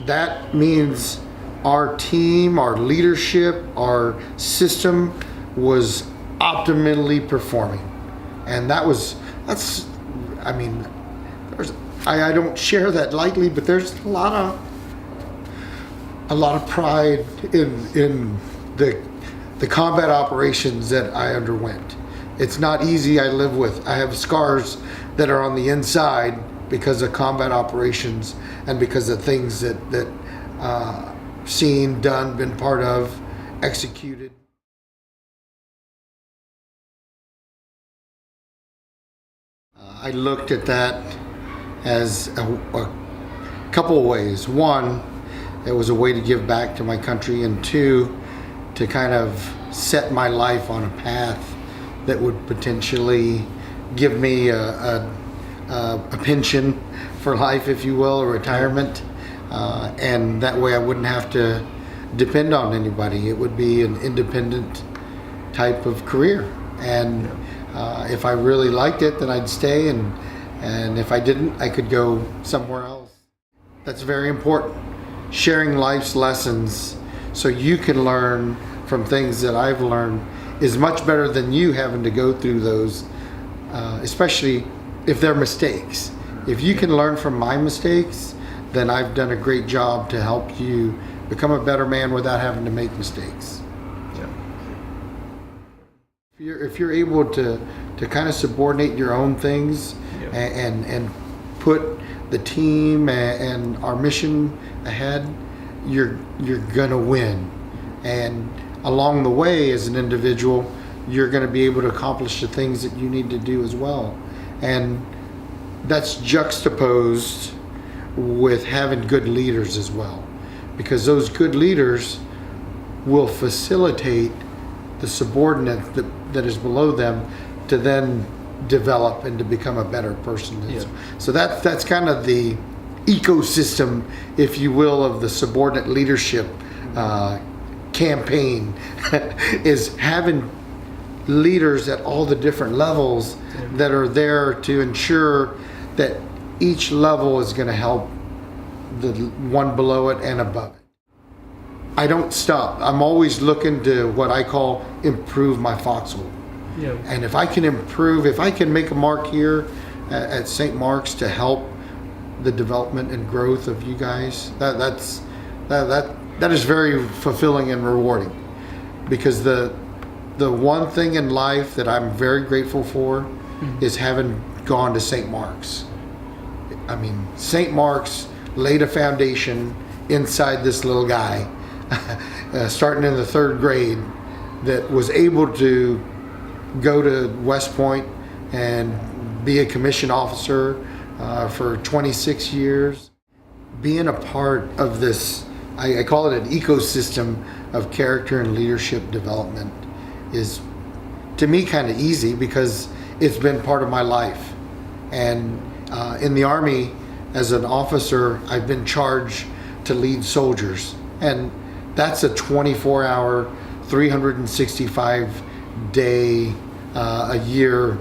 that means our team, our leadership, our system was optimally performing. And I mean, I don't share that lightly, but there's a lot of pride in the combat operations that I underwent. It's not easy. I have scars that are on the inside because of combat operations and because of things that seen, done, been part of, executed. I looked at that as a couple of ways. One, it was a way to give back to my country, and two, to kind of set my life on a path that would potentially give me a pension for life, if you will, a retirement, and that way I wouldn't have to depend on anybody. It would be an independent type of career, and if I really liked it, then I'd stay, and if I didn't, I could go somewhere else. That's very important. Sharing life's lessons so you can learn from things that I've learned is much better than you having to go through those, especially if they're mistakes. If you can learn from my mistakes, then I've done a great job to help you become a better man without having to make mistakes. If you're able to kind of subordinate your own things, and put the team and our mission ahead, you're gonna win. And along the way, as an individual, you're gonna be able to accomplish the things that you need to do as well. And that's juxtaposed with having good leaders as well, because those good leaders will facilitate the subordinate that is below them to then develop and to become a better person. So that's kind of the ecosystem, if you will, of the subordinate leadership campaign is having leaders at all the different levels that are there to ensure that each level is going to help the one below it and above it. I don't stop. I'm always looking to what I call improve my foxhole. And if I can improve, if I can make a mark here at St. Mark's to help the development and growth of you guys, that is very fulfilling and rewarding. Because the one thing in life that I'm very grateful for is having gone to St. Mark's. I mean, St. Mark's laid a foundation inside this little guy, starting in the 3rd grade, that was able to go to West Point and be a commissioned officer for 26 years. Being a part of this, I call it an ecosystem of character and leadership development, is to me kind of easy because it's been part of my life. And in the Army, as an officer, I've been charged to lead soldiers, and that's a 24-hour, 365-day a year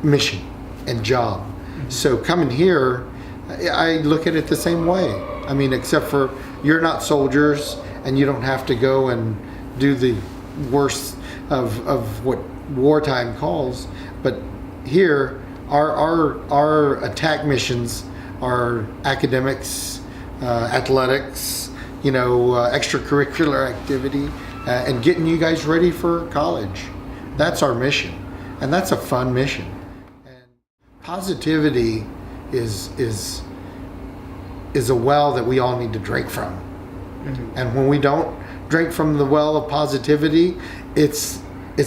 mission and job. So coming here, I look at it the same way. I mean, except for you're not soldiers and you don't have to go and do the worst of what wartime calls. But here, our attack missions are academics, athletics, extracurricular activity, and getting you guys ready for college. That's our mission, and that's a fun mission. And positivity is a well that we all need to drink from. And when we don't drink from the well of positivity, it's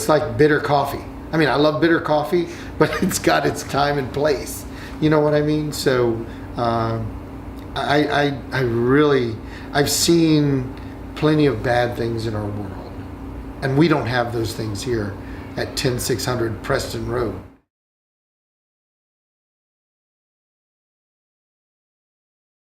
like bitter coffee. I mean, I love bitter coffee, but it's got its time and place. You know what I mean? So I've seen plenty of bad things in our world, and we don't have those things here at 10600 Preston Road.